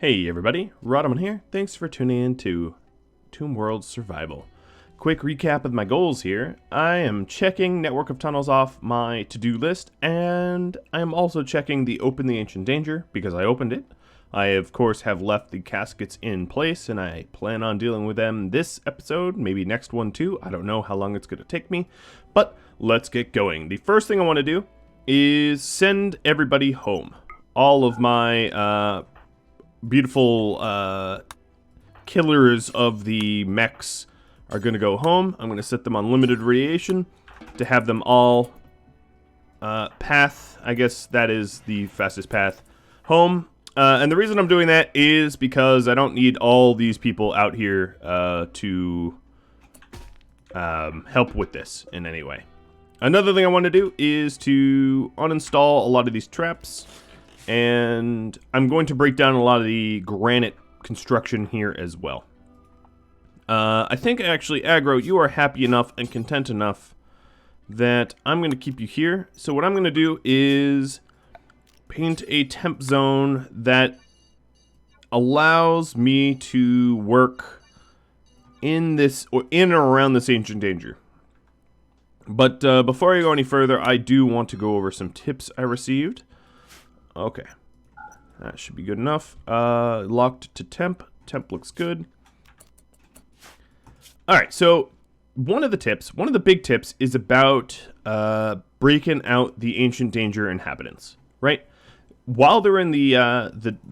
Hey everybody, Rhadamant here. Thanks for tuning in to RimWorld Survival. Quick recap of my goals here. I am checking Network of Tunnels off my to-do list, and I am also checking the Open the Ancient Danger, because I opened it. I, of course, have left the caskets in place, and I plan on dealing with them this episode, maybe next one too. I don't know how long it's going to take me, but let's get going. The first thing I want to do is send everybody home. All of my beautiful killers of the mechs are going to go home. I'm going to set them on limited radiation to have them all path. I guess that is the fastest path home. And the reason I'm doing that is because I don't need all these people out here to help with this in any way. Another thing I want to do is to uninstall a lot of these traps. And I'm going to break down a lot of the granite construction here as well. I think actually, Aggro, you are happy enough and content enough that I'm going to keep you here. So what I'm going to do is paint a temp zone that allows me to work in this, or in or around this ancient danger. But before I go any further, I do want to go over some tips I received. Okay, that should be good enough. Locked to temp. Temp looks good. Alright, so one of the big tips is about breaking out the ancient danger inhabitants, right? While they're in the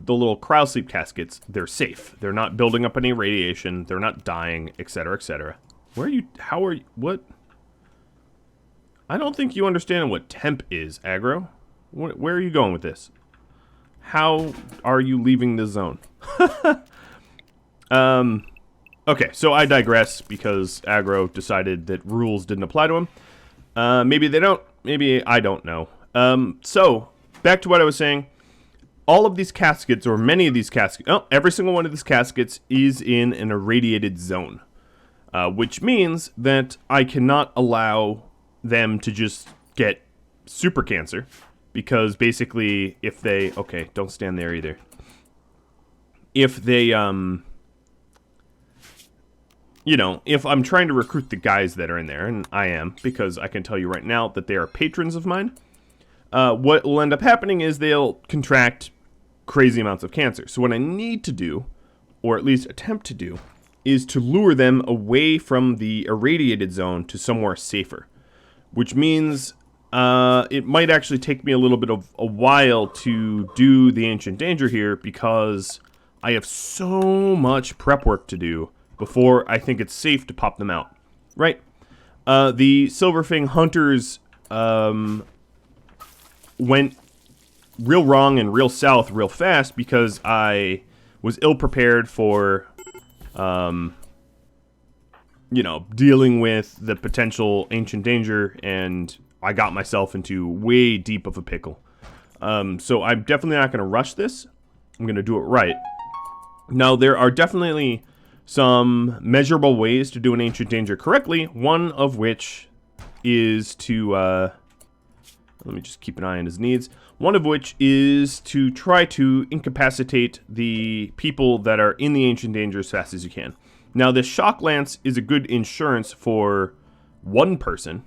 little cryosleep caskets, they're safe. They're not building up any radiation. They're not dying, etc., etc. Where are you? How are you? What? I don't think you understand what temp is, Aggro. Where are you going with this? How are you leaving the zone? Okay, so I digress because Aggro decided that rules didn't apply to him. Maybe they don't. Maybe I don't know. So, back to what I was saying. All of these caskets, or many of these caskets, every single one of these caskets is in an irradiated zone. Which means that I cannot allow them to just get super cancer. Because basically, if they... Okay, don't stand there either. If they, you know, if I'm trying to recruit the guys that are in there, and I am, because I can tell you right now that they are patrons of mine, what will end up happening is they'll contract crazy amounts of cancer. So what I need to do, or at least attempt to do, is to lure them away from the irradiated zone to somewhere safer. Which means... it might actually take me a little bit of a while to do the ancient danger here because I have so much prep work to do before I think it's safe to pop them out, right? The Silverfang Hunters went real wrong and real south real fast because I was ill-prepared for, you know, dealing with the potential ancient danger, and I got myself into way deep of a pickle. So I'm definitely not going to rush this. I'm going to do it right. Now, there are definitely some measurable ways to do an ancient danger correctly, one of which is to... let me just keep an eye on his needs. One of which is to try to incapacitate the people that are in the ancient danger as fast as you can. Now, this shock lance is a good insurance for one person.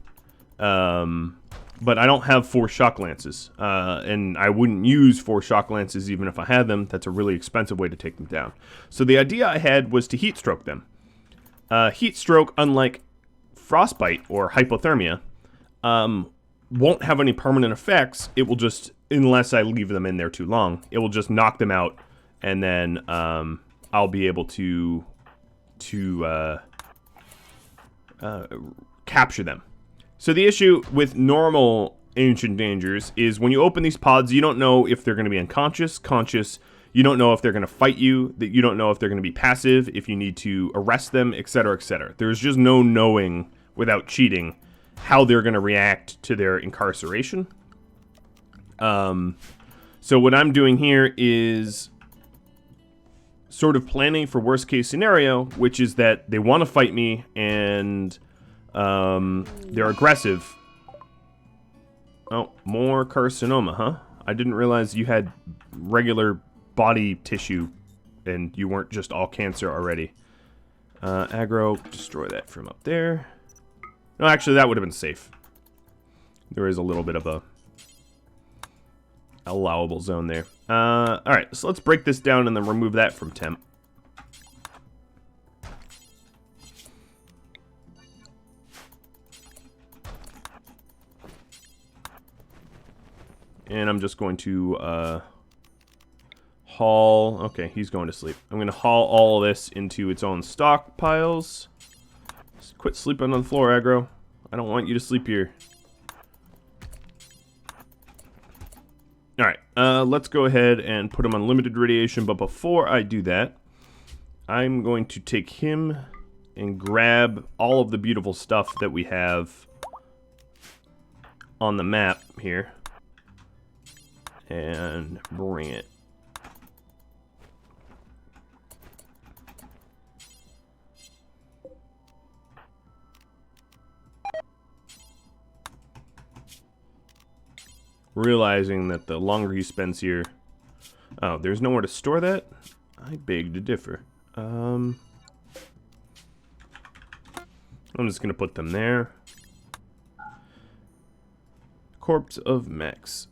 But I don't have 4 shock lances, and I wouldn't use 4 shock lances even if I had them. That's a really expensive way to take them down. So the idea I had was to heat stroke them. Heat stroke, unlike frostbite or hypothermia, won't have any permanent effects. It will just, unless I leave them in there too long, it will just knock them out, and then I'll be able to capture them. So the issue with normal ancient dangers is when you open these pods, you don't know if they're going to be unconscious, conscious. You don't know if they're going to fight you. That you don't know if they're going to be passive, if you need to arrest them, etc., etc. There's just no knowing without cheating how they're going to react to their incarceration. So what I'm doing here is sort of planning for worst case scenario, which is that they want to fight me and... they're aggressive. Oh, more carcinoma, huh? I didn't realize you had regular body tissue and you weren't just all cancer already. Aggro, destroy that from up there. No, actually, that would have been safe. There is a little bit of a allowable zone there. Alright, so let's break this down and then remove that from temp. And I'm just going to haul... Okay, he's going to sleep. I'm going to haul all of this into its own stockpiles. Just quit sleeping on the floor, Aggro. I don't want you to sleep here. Alright, let's go ahead and put him on limited radiation, but before I do that, I'm going to take him and grab all of the beautiful stuff that we have on the map here. And bring it. Realizing that the longer he spends here... Oh, there's nowhere to store that? I beg to differ. I'm just going to put them there. Corpse of Max.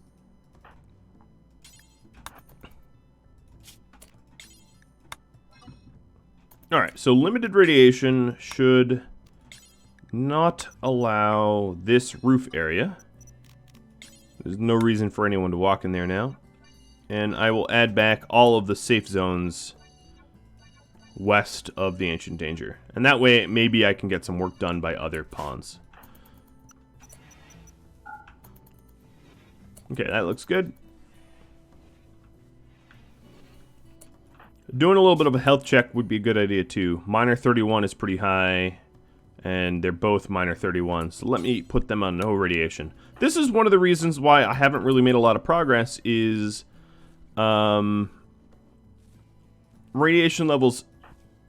Alright, so limited radiation should not allow this roof area. There's no reason for anyone to walk in there now. And I will add back all of the safe zones west of the Ancient Danger. And that way, maybe I can get some work done by other pawns. Okay, that looks good. Doing a little bit of a health check would be a good idea too. Minor 31 is pretty high, and they're both minor 31. So let me put them on no radiation. This is one of the reasons why I haven't really made a lot of progress is radiation levels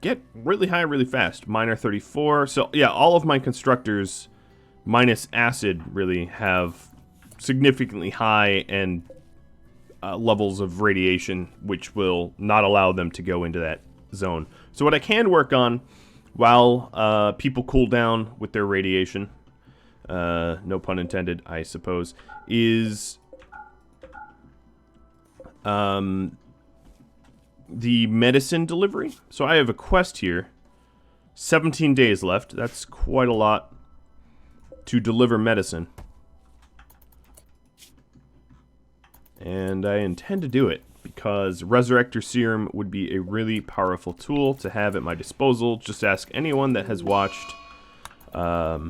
get really high really fast. Minor 34. So yeah, all of my constructors minus acid really have significantly high and levels of radiation, which will not allow them to go into that zone. So what I can work on while people cool down with their radiation, no pun intended, I suppose, is the medicine delivery. So I have a quest here, 17 days left. That's quite a lot to deliver medicine. And I intend to do it because Resurrector Serum would be a really powerful tool to have at my disposal. Just ask anyone that has watched my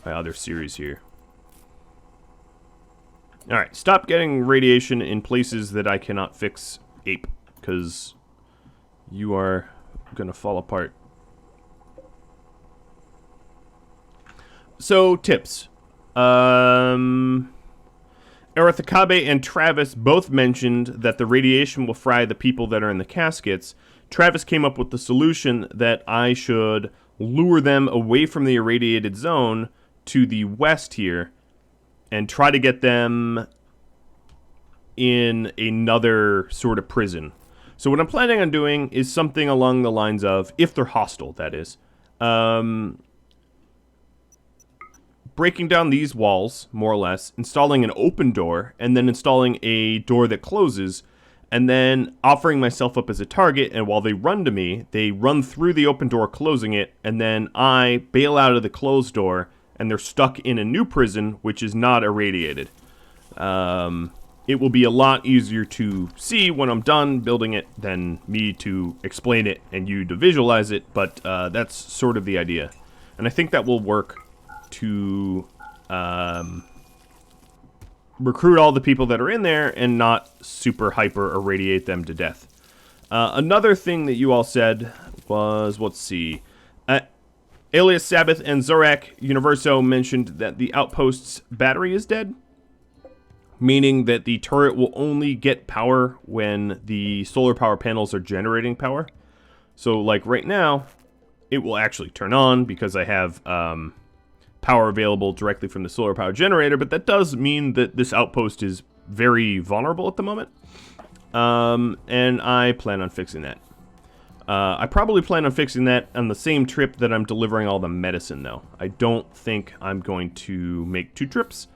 other series here. Alright, stop getting radiation in places that I cannot fix, ape, because you are going to fall apart. So, tips. Arithakabe and Travis both mentioned that the radiation will fry the people that are in the caskets. Travis came up with the solution that I should lure them away from the irradiated zone to the west here and try to get them in another sort of prison. So what I'm planning on doing is something along the lines of, if they're hostile, that is, breaking down these walls, more or less, installing an open door, and then installing a door that closes, and then offering myself up as a target, and while they run to me, they run through the open door, closing it, and then I bail out of the closed door, and they're stuck in a new prison, which is not irradiated. It will be a lot easier to see when I'm done building it than me to explain it and you to visualize it, but that's sort of the idea. And I think that will work to recruit all the people that are in there and not super hyper irradiate them to death. Another thing that you all said was, let's see, Alias Sabbath and Zorak Universo mentioned that the outpost's battery is dead, meaning that the turret will only get power when the solar power panels are generating power. So like right now, it will actually turn on because I have power available directly from the solar power generator, but that does mean that this outpost is very vulnerable at the moment. And I plan on fixing that. I probably plan on fixing that on the same trip that I'm delivering all the medicine, though. I don't think I'm going to make 2 trips,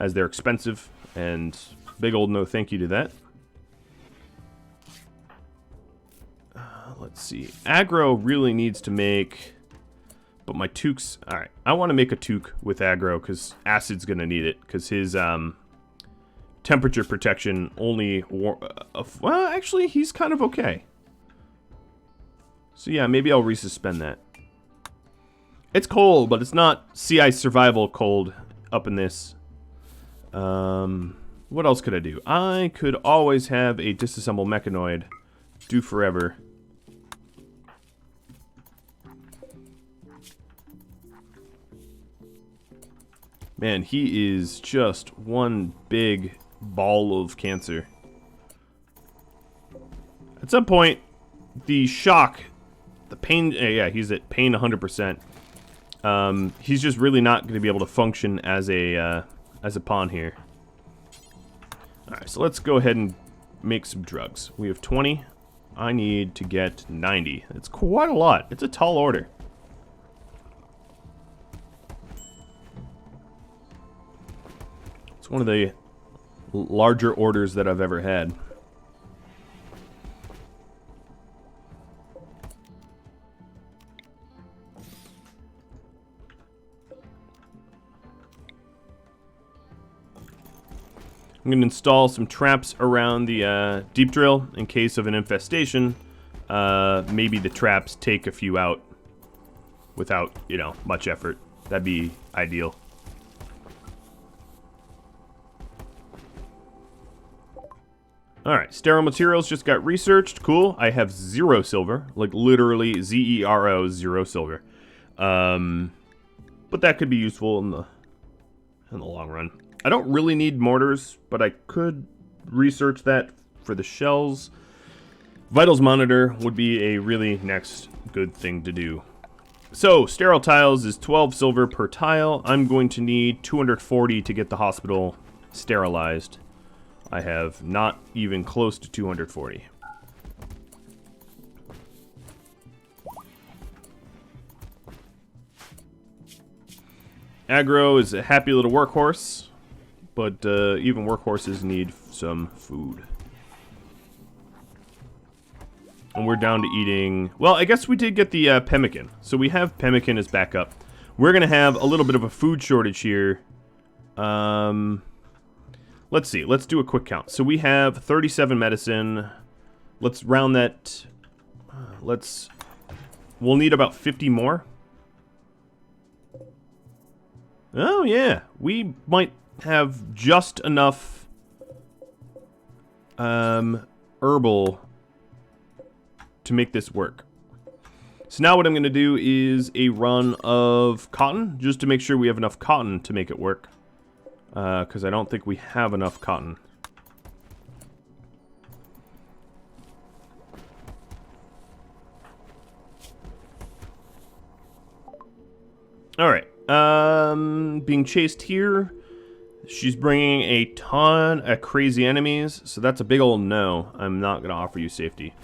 as they're expensive, and big old no thank you to that. Let's see. Aggro really needs to make... But my toques... Alright, I want to make a toque with aggro, because Acid's going to need it, because his temperature protection only... well, actually, he's kind of okay. So yeah, maybe I'll resuspend that. It's cold, but it's not sea ice survival cold up in this. What else could I do? I could always have a disassemble mechanoid do forever. Man, he is just one big ball of cancer. At some point, the shock, the pain, yeah, he's at pain 100%. He's just really not going to be able to function as a pawn here. Alright, so let's go ahead and make some drugs. We have 20. I need to get 90. It's quite a lot. It's a tall order. It's one of the larger orders that I've ever had. I'm going to install some traps around the deep drill in case of an infestation. Maybe the traps take a few out without, you know, much effort. That'd be ideal. Alright, sterile materials just got researched. Cool. I have 0 silver. Like, literally, Z-E-R-O, 0 silver. But that could be useful in the long run. I don't really need mortars, but I could research that for the shells. Vitals monitor would be a really next good thing to do. So, sterile tiles is 12 silver per tile. I'm going to need 240 to get the hospital sterilized. I have not even close to 240. Aggro is a happy little workhorse, but even workhorses need some food. And we're down to eating... Well, I guess we did get the pemmican. So we have pemmican as backup. We're going to have a little bit of a food shortage here. Let's see. Let's do a quick count. So we have 37 medicine. Let's round that. We'll need about 50 more. Oh, yeah. We might have just enough herbal to make this work. So now what I'm going to do is a run of cotton, just to make sure we have enough cotton to make it work. Because I don't think we have enough cotton. Alright. Being chased here. She's bringing a ton of crazy enemies. So that's a big old no. I'm not going to offer you safety.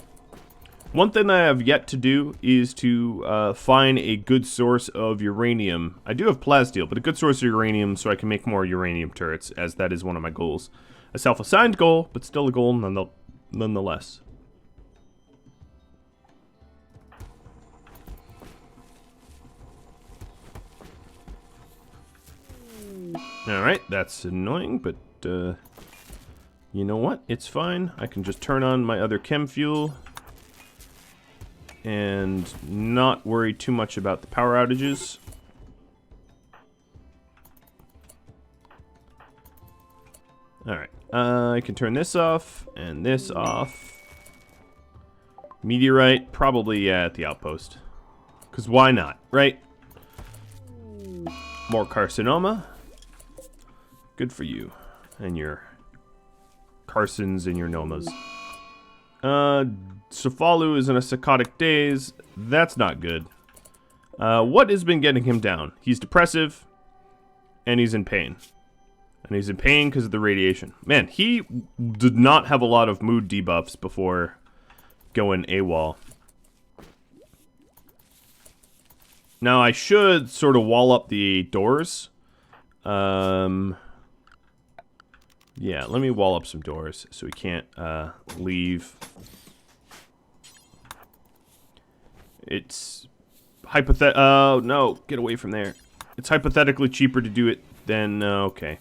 One thing that I have yet to do is to find a good source of uranium. I do have plasteel, but a good source of uranium so I can make more uranium turrets, as that is one of my goals. A self-assigned goal, but still a goal nonetheless. Alright, that's annoying, but you know what? It's fine. I can just turn on my other chem fuel and not worry too much about the power outages. Alright, I can turn this off and this off. Meteorite, probably at the outpost. Because why not, right? More carcinoma. Good for you. And your Carsons and your Nomas. Cefalu is in a psychotic daze. That's not good. What has been getting him down? He's depressive, and he's in pain. And he's in pain because of the radiation. Man, he did not have a lot of mood debuffs before going AWOL. Now, I should sort of wall up the doors. Yeah, let me wall up some doors so he can't leave. It's oh, no, get away from there. It's hypothetically cheaper to do it than, okay.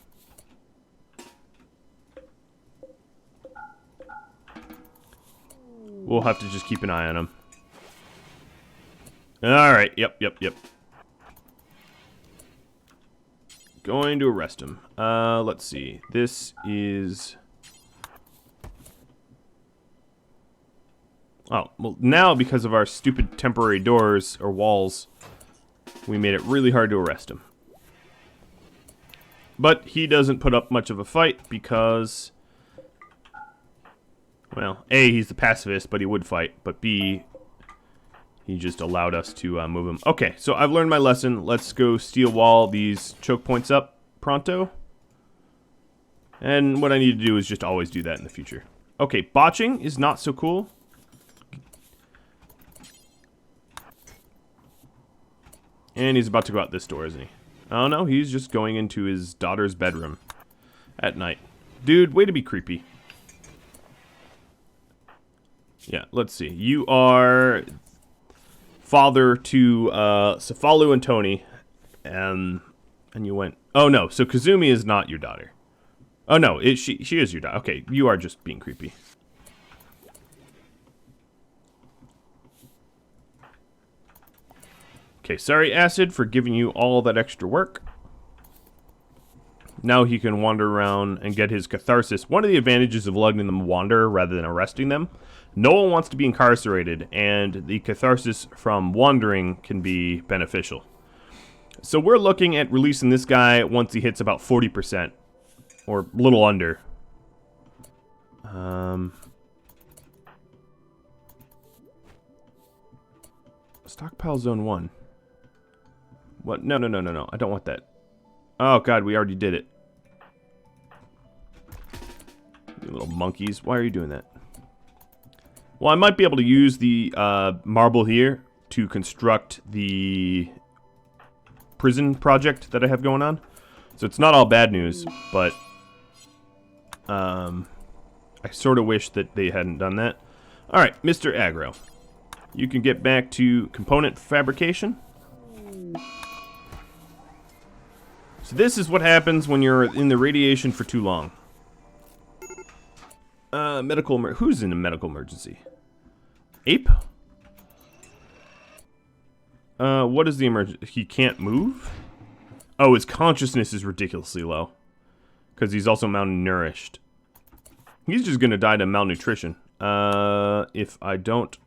We'll have to just keep an eye on him. Alright, yep. Going to arrest him. Let's see. This is... Oh, well, now because of our stupid temporary doors, or walls, we made it really hard to arrest him. But he doesn't put up much of a fight because... Well, A, he's the pacifist, but he would fight. But B, he just allowed us to move him. Okay, so I've learned my lesson. Let's go steel wall these choke points up pronto. And what I need to do is just always do that in the future. Okay, botching is not so cool. And he's about to go out this door, isn't he? Oh no, he's just going into his daughter's bedroom at night. Dude, way to be creepy. Yeah, let's see. You are father to Cefalu and Tony. And you went... Oh no, so Kazumi is not your daughter. Oh no, she is your daughter. Okay, you are just being creepy. Okay, sorry, Acid, for giving you all that extra work. Now he can wander around and get his catharsis. One of the advantages of letting them wander rather than arresting them, no one wants to be incarcerated, and the catharsis from wandering can be beneficial. So we're looking at releasing this guy once he hits about 40%, or a little under. Stockpile zone 1. What? No. I don't want that. Oh, God, we already did it. You little monkeys. Why are you doing that? Well, I might be able to use the marble here to construct the prison project that I have going on. So it's not all bad news, but I sort of wish that they hadn't done that. All right, Mr. Aggro. You can get back to component fabrication. So this is what happens when you're in the radiation for too long. Who's in a medical emergency? Ape? What is the emergency? He can't move? Oh, his consciousness is ridiculously low. Because he's also malnourished. He's just gonna die to malnutrition. If I don't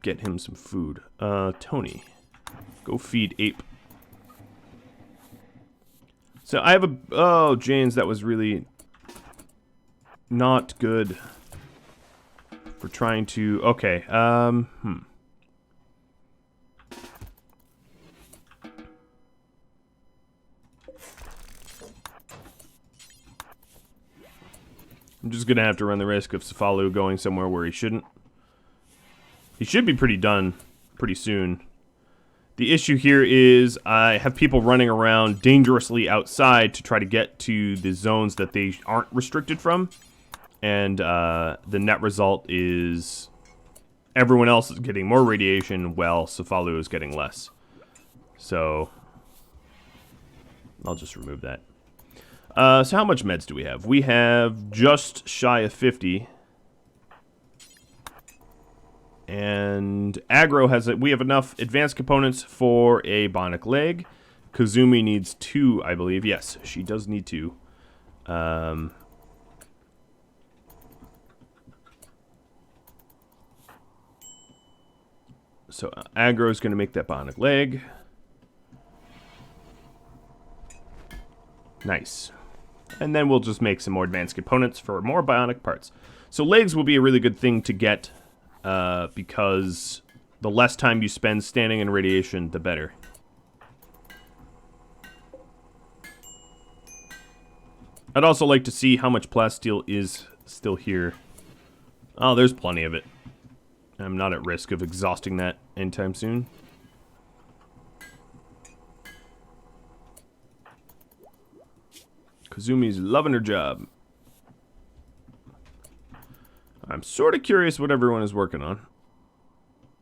get him some food. Tony. Go feed Ape. So I have a... Oh, Janes, that was really not good for trying to... Okay, I'm just gonna have to run the risk of Cefalu going somewhere where he shouldn't. He should be pretty done pretty soon. The issue here is I have people running around dangerously outside to try to get to the zones that they aren't restricted from. And the net result is everyone else is getting more radiation while Cefalu is getting less. So I'll just remove that. So how much meds do we have? We have just shy of 50. And Aggro has we have enough advanced components for a bionic leg. Kazumi needs 2, I believe. Yes, she does need 2. So Aggro is going to make that bionic leg. Nice. And then we'll just make some more advanced components for more bionic parts. So legs will be a really good thing to get. Because the less time you spend standing in radiation, the better. I'd also like to see how much plasteel is still here. Oh, there's plenty of it. I'm not at risk of exhausting that anytime soon. Kazumi's loving her job. I'm sort of curious what everyone is working on.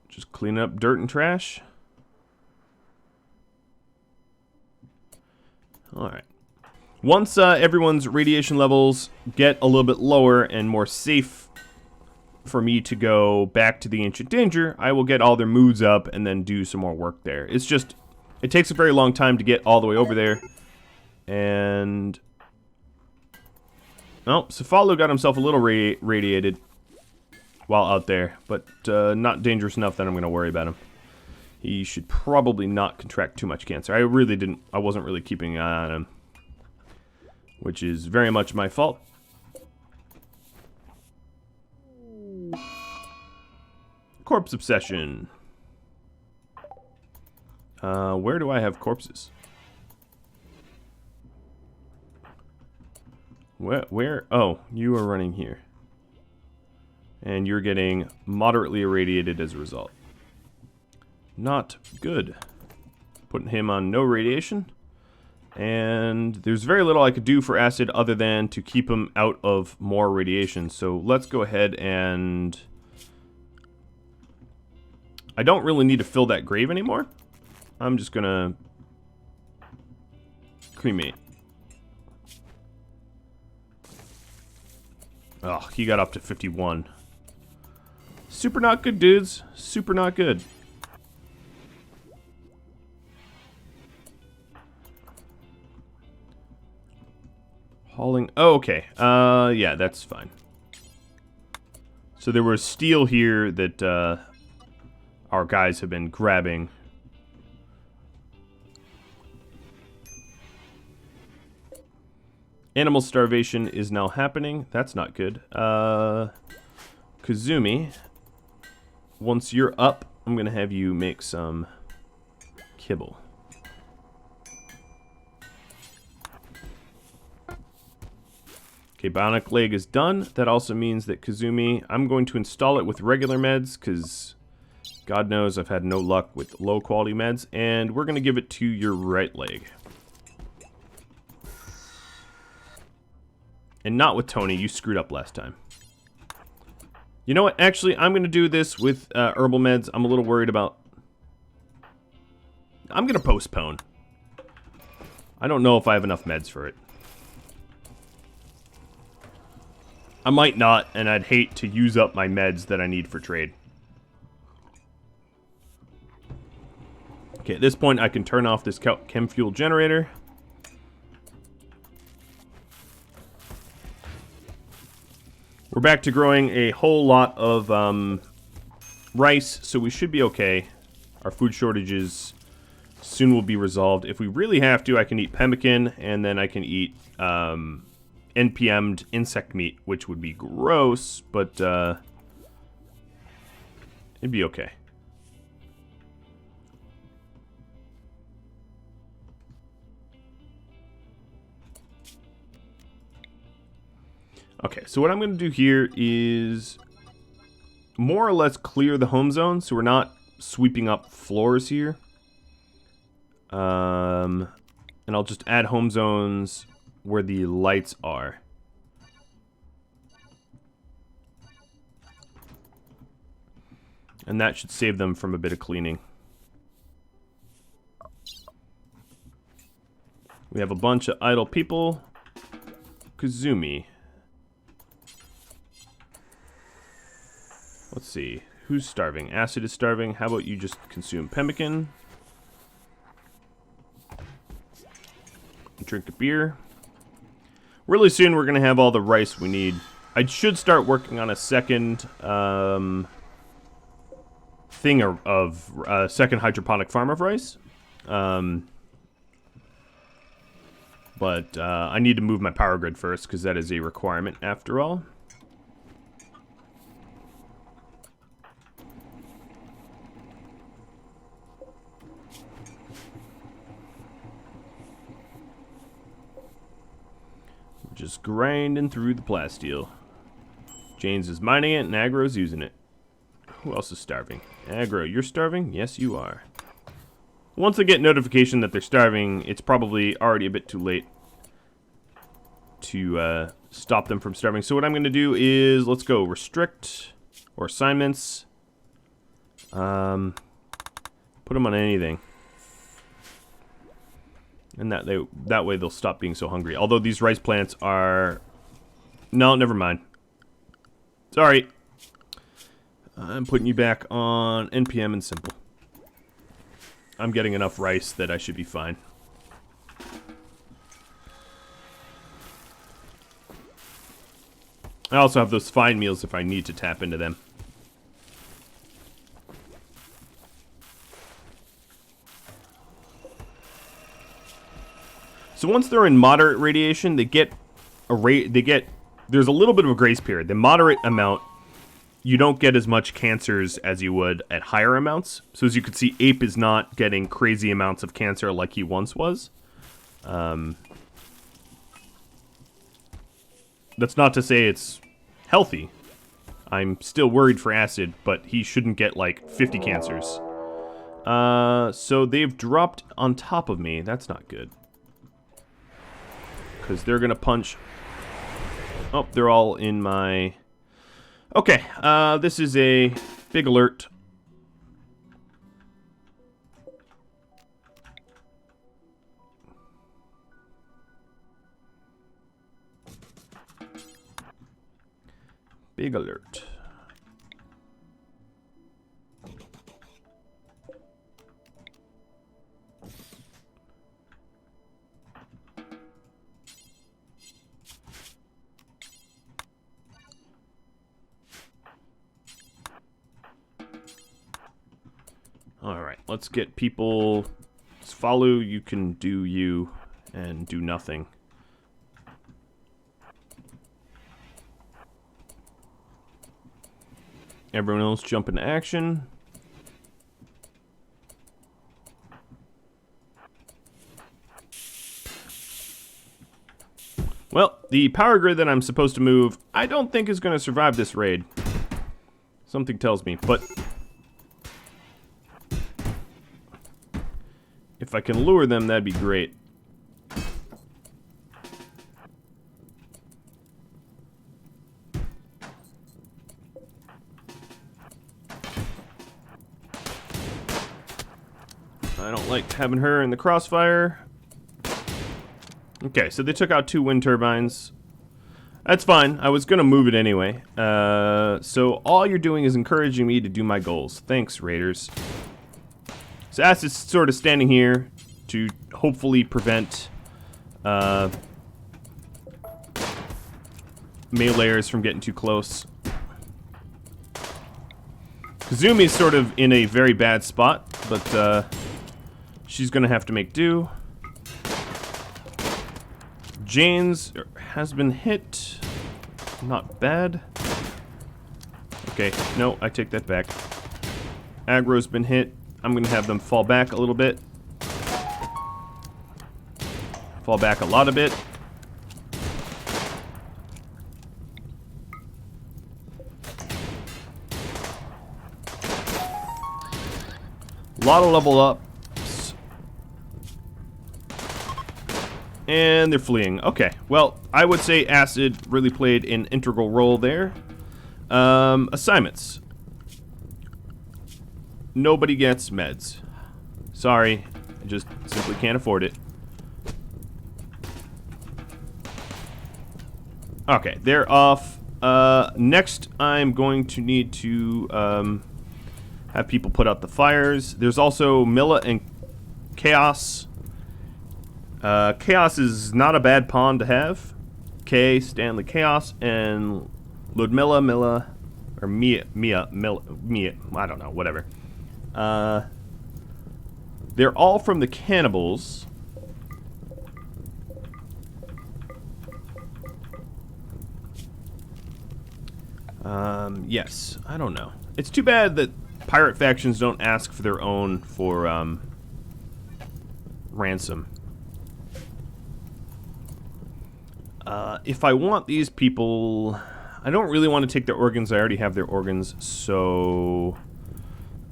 Just cleaning up dirt and trash. Alright. Once everyone's radiation levels get a little bit lower and more safe for me to go back to the Ancient Danger, I will get all their moods up and then do some more work there. It's just, it takes a very long time to get all the way over there. And... oh, Cephalo got himself a little radiated while out there, but not dangerous enough that I'm going to worry about him. He should probably not contract too much cancer. I wasn't really keeping an eye on him, which is very much my fault. Corpse obsession. Where do I have corpses? Where? Oh, you are running here. And you're getting moderately irradiated as a result. Not good. Putting him on no radiation. And there's very little I could do for Acid other than to keep him out of more radiation. So let's go ahead and... I don't really need to fill that grave anymore. I'm just gonna cremate. Oh, he got up to 51. Super not good, dudes. Super not good. Hauling. Oh, okay. Yeah, that's fine. So there was steel here that our guys have been grabbing. Animal starvation is now happening. That's not good. Kazumi, once you're up, I'm going to have you make some kibble. Okay, Bionic leg is done. That also means that Kazumi, I'm going to install it with regular meds because God knows I've had no luck with low quality meds. And we're going to give it to your right leg. And not with Tony. You screwed up last time. You know what? Actually, I'm going to do this with herbal meds. I'm a little worried about... I'm going to postpone. I don't know if I have enough meds for it. I might not, and I'd hate to use up my meds that I need for trade. Okay, at this point, I can turn off this chem fuel generator. We're back to growing a whole lot of rice, so we should be okay. Our food shortages soon will be resolved. If we really have to, I can eat pemmican, and then I can eat NPM'd insect meat, which would be gross, but it'd be okay. Okay, so what I'm going to do here is more or less clear the home zone, so we're not sweeping up floors here. And I'll just add home zones where the lights are. And that should save them from a bit of cleaning. We have a bunch of idle people. Kazumi. Let's see. Who's starving? Acid is starving. How about you just consume pemmican? Drink a beer. Really soon we're going to have all the rice we need. I should start working on a second thing of second hydroponic farm of rice. But I need to move my power grid first because that is a requirement after all. Just grinding through the plasteel. James is mining it and Agro's using it. Who else is starving? Aggro, you're starving? Yes, you are. Once I get notification that they're starving, it's probably already a bit too late to stop them from starving. So what I'm going to do is, let's go restrict or assignments. Put them on anything. And that way they'll stop being so hungry. Although these rice plants are... No, never mind. Sorry. I'm putting you back on NPM and simple. I'm getting enough rice that I should be fine. I also have those fine meals if I need to tap into them. So once they're in moderate radiation, they get there's a little bit of a grace period. The moderate amount, you don't get as much cancers as you would at higher amounts. So as you can see, Ape is not getting crazy amounts of cancer like he once was. That's not to say it's healthy. I'm still worried for Acid, but he shouldn't get like 50 cancers. So they've dropped on top of me. That's not good. Because they're going to punch... Oh, they're all in my... Okay, this is a big alert. Big alert. Alright, let's get people... Let's follow, you can do you, and do nothing. Everyone else jump into action. Well, the power grid that I'm supposed to move, I don't think is going to survive this raid. Something tells me, but... If I can lure them, that'd be great. I don't like having her in the crossfire. Okay, so they took out 2 wind turbines. That's fine. I was going to move it anyway. So all you're doing is encouraging me to do my goals. Thanks, Raiders. So Ass is sort of standing here to hopefully prevent meleeers from getting too close. Kazumi's sort of in a very bad spot, but she's going to have to make do. Jane's has been hit. Not bad. Okay, no, I take that back. Aggro's been hit. I'm going to have them fall back a little bit. Fall back a lot a bit. A lot of level ups. And they're fleeing. Okay, well, I would say Acid really played an integral role there. Assignments. Nobody gets meds. Sorry, I just simply can't afford it. Okay, they're off. Next, I'm going to need to have people put out the fires. There's also Milla and Chaos. Chaos is not a bad pawn to have. K, Stanley Chaos, and Ludmilla, or Mia, I don't know, whatever. They're all from the cannibals. Yes, I don't know. It's too bad that pirate factions don't ask for their own for, ransom. If I want these people, I don't really want to take their organs. I already have their organs, so...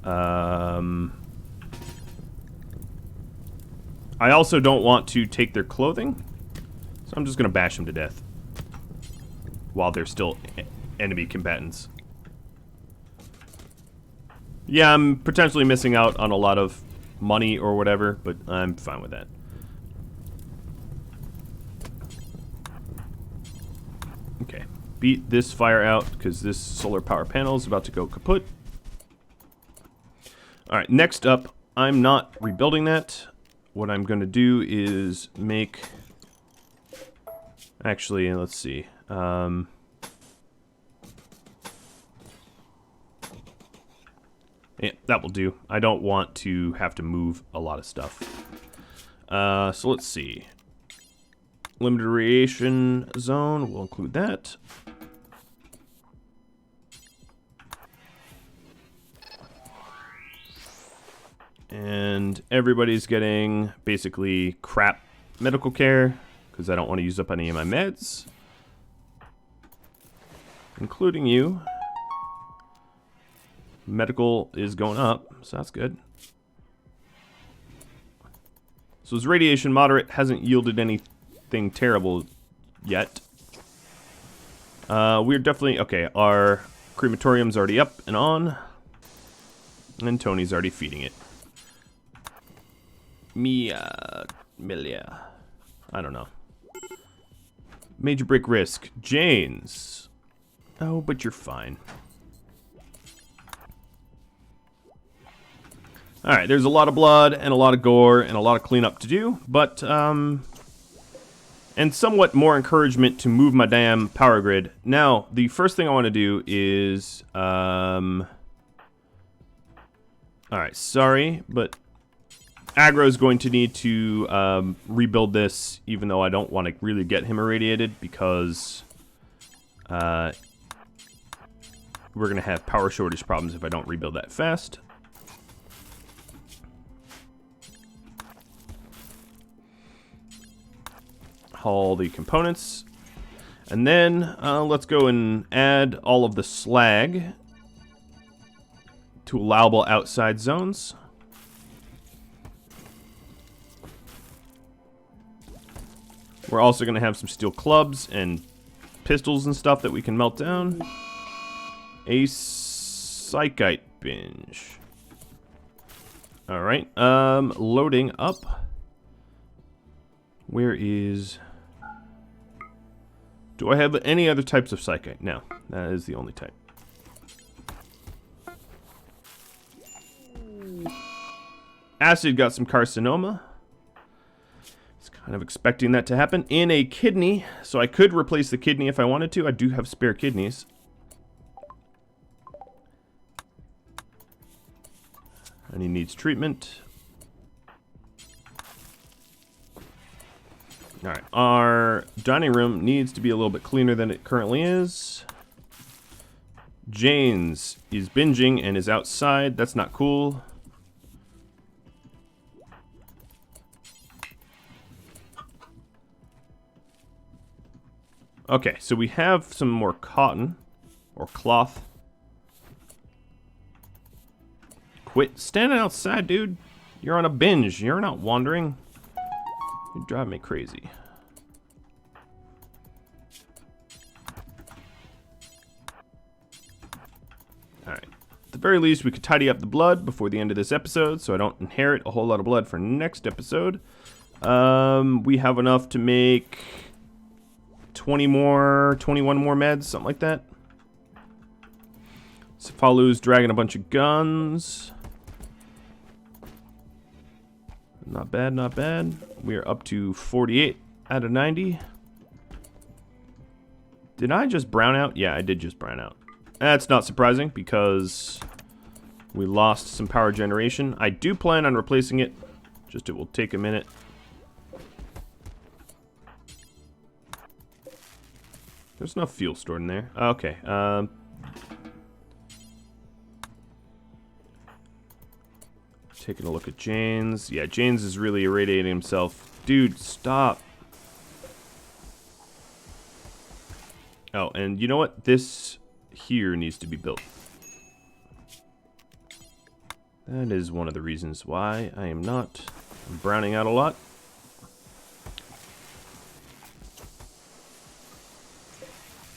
I also don't want to take their clothing, so I'm just going to bash them to death while they're still enemy combatants. Yeah, I'm potentially missing out on a lot of money or whatever, but I'm fine with that. Okay, beat this fire out because this solar power panel is about to go kaput. Alright, next up, I'm not rebuilding that. What I'm going to do is make... Actually, let's see. Yeah, that will do. I don't want to have to move a lot of stuff. So let's see. Limited radiation zone, we'll include that. And everybody's getting basically crap medical care because I don't want to use up any of my meds. Including you. Medical is going up, so that's good. So his radiation moderate hasn't yielded anything terrible yet. We're definitely... Okay, our crematorium's already up and on. And Tony's already feeding it. Milia. I don't know. Major break risk. Janes. Oh, but you're fine. Alright, there's a lot of blood and a lot of gore and a lot of cleanup to do, but, and somewhat more encouragement to move my damn power grid. Now, the first thing I want to do is, alright, sorry, but Aggro's going to need to, rebuild this, even though I don't want to really get him irradiated, because, we're going to have power shortage problems if I don't rebuild that fast. Haul the components, and then let's go and add all of the slag to allowable outside zones. We're also going to have some steel clubs and pistols and stuff that we can melt down. A psychite binge. Alright, loading up. Where is... Do I have any other types of psychite? No, that is the only type. Acid got some carcinoma. It's kind of expecting that to happen. In a kidney, so I could replace the kidney if I wanted to. I do have spare kidneys. And he needs treatment. Alright, our dining room needs to be a little bit cleaner than it currently is. Janes is binging and is outside. That's not cool. Okay, so we have some more cotton or cloth. Quit standing outside, dude. You're on a binge. You're not wandering. You drive me crazy. Alright. At the very least, we could tidy up the blood before the end of this episode, so I don't inherit a whole lot of blood for next episode. We have enough to make 21 more meds, something like that. Cefalu's dragging a bunch of guns. Not bad, not bad. We are up to 48 out of 90. Did I just brown out? Yeah, I did just brown out. That's not surprising because we lost some power generation. I do plan on replacing it. Just it will take a minute. There's enough fuel stored in there. Okay. Taking a look at Janes. Yeah, Janes is really irradiating himself. Dude, stop. Oh, and you know what? This here needs to be built. That is one of the reasons why I am not browning out a lot.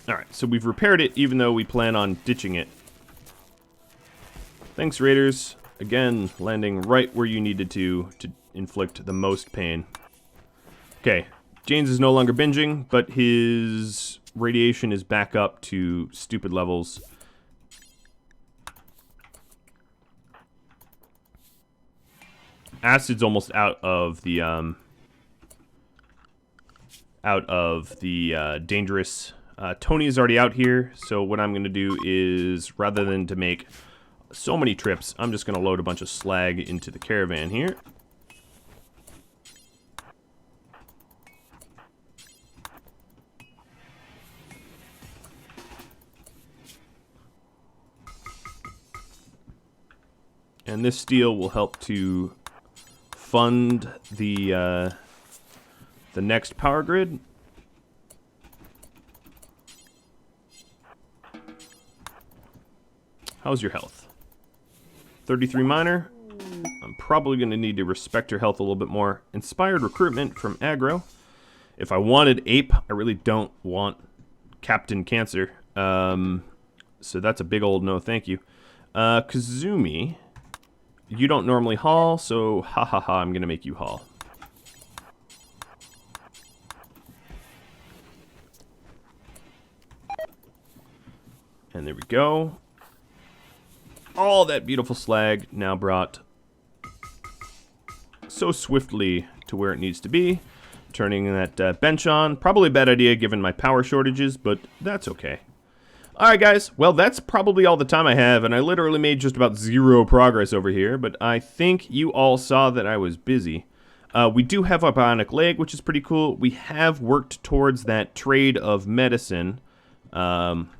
Alright, so we've repaired it even though we plan on ditching it. Thanks, Raiders. Again, landing right where you needed to inflict the most pain. Okay, James is no longer binging, but his radiation is back up to stupid levels. Acid's almost out of the dangerous. Tony is already out here, so what I'm going to do is, rather than to make so many trips, I'm just going to load a bunch of slag into the caravan here. And this steel will help to fund the next power grid. How's your health? 33 minor. I'm probably going to need to respect your health a little bit more. Inspired recruitment from aggro. If I wanted ape, I really don't want Captain Cancer. So that's a big old no thank you. Kazumi, you don't normally haul, so I'm going to make you haul. And there we go. All that beautiful slag now brought so swiftly to where it needs to be. Turning that bench on. Probably a bad idea given my power shortages, but that's okay. Alright guys, well that's probably all the time I have, and I literally made just about zero progress over here, but I think you all saw that I was busy. We do have a bionic leg, which is pretty cool. We have worked towards that trade of medicine,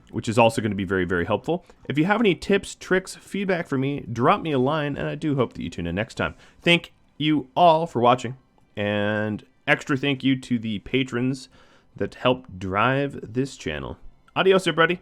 which is also going to be very, very helpful. If you have any tips, tricks, feedback for me, drop me a line, and I do hope that you tune in next time. Thank you all for watching, and extra thank you to the patrons that help drive this channel. Adios, everybody.